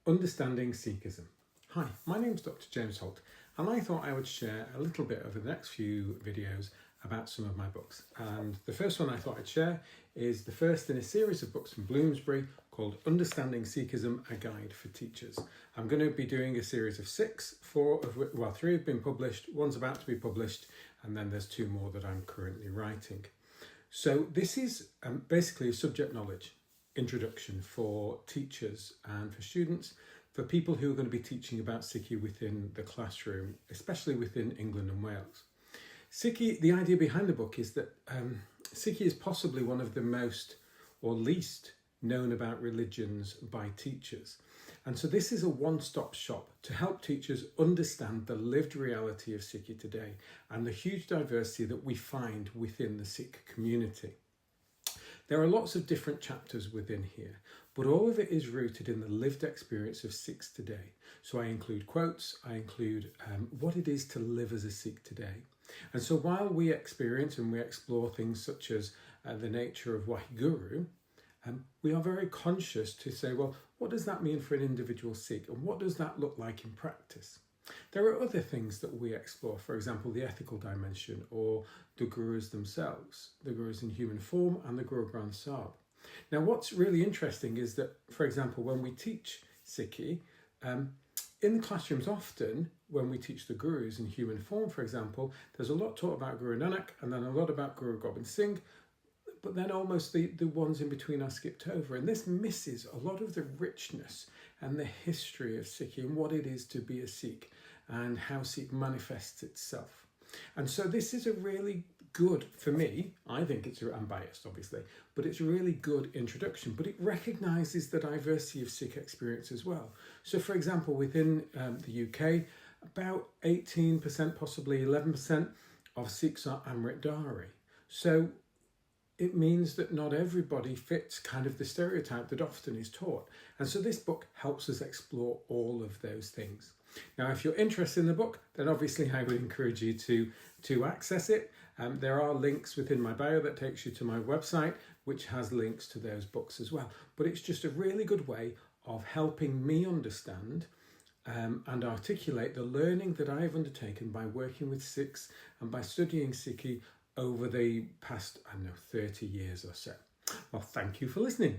Understanding Sikhism. Hi, my name's Dr. James Holt, and I thought I would share a little bit over the next few videos about some of my books. And the first one I thought I'd share is the first in a series of books from Bloomsbury called Understanding Sikhism, A Guide for Teachers. I'm going to be doing a series of 6, 4 of which, 3 have been published, one's about to be published, and then there's 2 more that I'm currently writing. So this is basically a subject knowledge introduction for teachers and for students, for people who are going to be teaching about Sikhi within the classroom, especially within England and Wales. Sikhi, the idea behind the book is that Sikhi is possibly one of the most or least known about religions by teachers. And so this is a one-stop shop to help teachers understand the lived reality of Sikhi today and the huge diversity that we find within the Sikh community. There are lots of different chapters within here, but all of it is rooted in the lived experience of Sikhs today. So I include quotes, I include what it is to live as a Sikh today. And so while we experience and we explore things such as the nature of Waheguru, we are very conscious to say, well, what does that mean for an individual Sikh and what does that look like in practice? There are other things that we explore, for example, the ethical dimension or the gurus themselves, the gurus in human form and the Guru Granth Sahib. Now, what's really interesting is that, for example, when we teach Sikhi, in the classrooms often, when we teach the gurus in human form, for example, there's a lot taught about Guru Nanak and then a lot about Guru Gobind Singh, but then almost the ones in between are skipped over. And this misses a lot of the richness and the history of Sikhi and what it is to be a Sikh and how Sikh manifests itself. And so this is a really good, for me, I think it's, I'm biased obviously, but it's a really good introduction, but it recognises the diversity of Sikh experience as well. So for example, within the UK, about 18%, possibly 11% of Sikhs are Amritdhari. So it means that not everybody fits kind of the stereotype that often is taught. And so this book helps us explore all of those things. Now, if you're interested in the book, then obviously I would encourage you to access it. There are links within my bio that takes you to my website, which has links to those books as well. But it's just a really good way of helping me understand and articulate the learning that I have undertaken by working with Sikhs and by studying Sikhi over the past, 30 years or so. Well, thank you for listening.